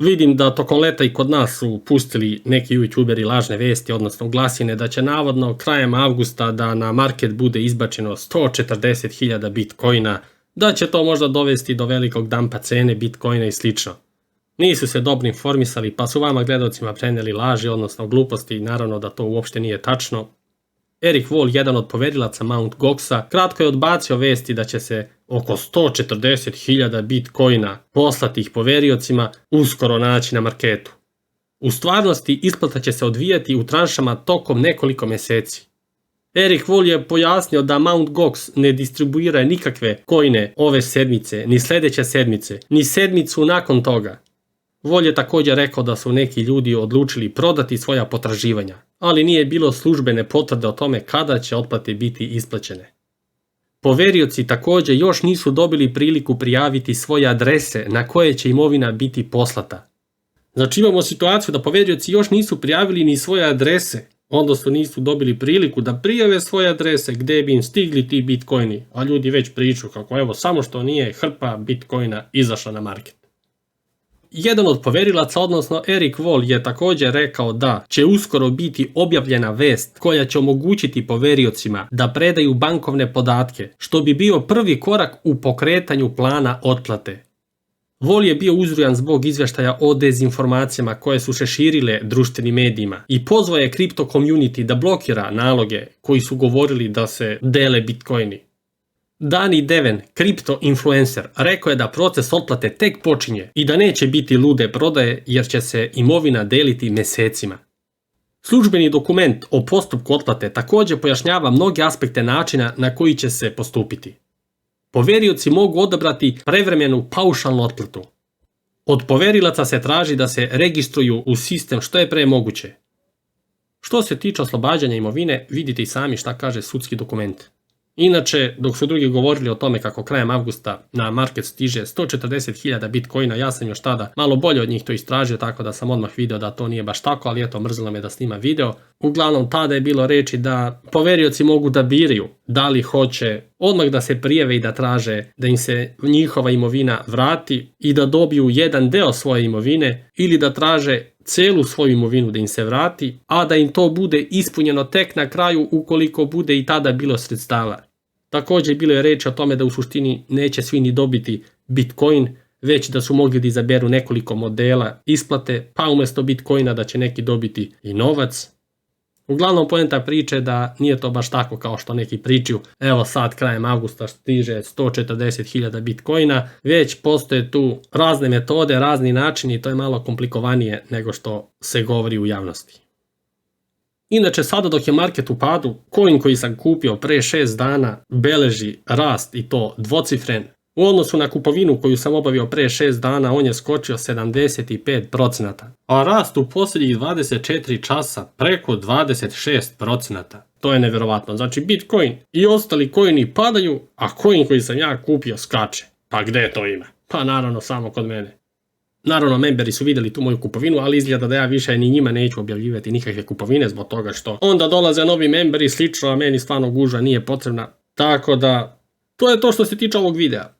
Vidim da tokom leta i kod nas su pustili neki youtuberi lažne vesti, odnosno glasine da će navodno krajem avgusta da na market bude izbačeno 140.000 bitcoina, da će to možda dovesti do velikog dampa cene bitcoina i slično. Nisu se dobro informisali pa su vama gledalcima preneli laži, odnosno gluposti i naravno da to uopšte nije tačno. Eric Wall, jedan od poverilaca Mt. Goxa, kratko je odbacio vesti da će se oko 140.000 bitcoina poslatih poveriocima uskoro naći na marketu. U stvarnosti isplata će se odvijati u tranšama tokom nekoliko meseci. Eric Wall je pojasnio da Mt. Gox ne distribuira nikakve coine ove sedmice, ni sledeće sedmice, ni sedmicu nakon toga. Wall je također rekao da su neki ljudi odlučili prodati svoja potraživanja, ali nije bilo službene potvrde o tome kada će otplate biti isplaćene. Poverioci također još nisu dobili priliku prijaviti svoje adrese na koje će imovina biti poslata. Znači imamo situaciju da poverioci još nisu prijavili ni svoje adrese, odnosno nisu dobili priliku da prijave svoje adrese gdje bi im stigli ti bitcoini, a ljudi već pričaju kako evo samo što nije hrpa bitcoina izašla na market. Jedan od poverilaca, odnosno Eric Wall, je također rekao da će uskoro biti objavljena vest koja će omogućiti poveriocima da predaju bankovne podatke, što bi bio prvi korak u pokretanju plana otplate. Wall je bio uzrujan zbog izvještaja o dezinformacijama koje su se širile društvenim medijima i pozvao je kripto community da blokira naloge koji su govorili da se dele bitcoini. Danny Deven, kripto influencer, rekao je da proces otplate tek počinje i da neće biti lude prodaje jer će se imovina deliti mesecima. Službeni dokument o postupku otplate također pojašnjava mnoge aspekte načina na koji će se postupiti. Poverioci mogu odabrati prevremenu paušalnu otplatu. Od poverilaca se traži da se registruju u sistem što je pre moguće. Što se tiče oslobađanja imovine, vidite i sami šta kaže sudski dokument. Inače, dok su drugi govorili o tome kako krajem avgusta na market stiže 140.000 bitcoina, ja sam još tada malo bolje od njih to istražio, tako da sam odmah video da to nije baš tako, ali eto, mrzilo me da snima video. Uglavnom, tada je bilo reči da poverioci mogu da biraju da li hoće odmah da se prijave i da traže da im se njihova imovina vrati i da dobiju jedan deo svoje imovine ili da traže celu svoju imovinu da im se vrati, a da im to bude ispunjeno tek na kraju ukoliko bude i tada bilo sredstava. Također bilo je reči o tome da u suštini neće svi ni dobiti bitcoin, već da su mogli da izaberu nekoliko modela isplate, pa umjesto bitcoina da će neki dobiti i novac. Uglavnom poenta priče je da nije to baš tako kao što neki pričaju, evo sad krajem avgusta stiže 140.000 bitcoina, već postoje tu razne metode, razni načini i to je malo komplikovanije nego što se govori u javnosti. Inače, sada dok je market u padu, coin koji sam kupio pre 6 dana beleži rast i to dvocifren. U odnosu na kupovinu koju sam obavio pre 6 dana, on je skočio 75%, a rast u posljednjih 24 časa preko 26%. To je nevjerovatno. Znači, Bitcoin i ostali coini padaju, a coin koji sam ja kupio skače. Pa gde to ima? Pa naravno samo kod mene. Naravno, memberi su vidjeli tu moju kupovinu, ali izgleda da ja više ni njima neću objavljivati nikakve kupovine zbog toga što onda dolaze novi memberi i slično, a meni stvarno gužva nije potrebna. Tako da, to je to što se tiče ovog videa.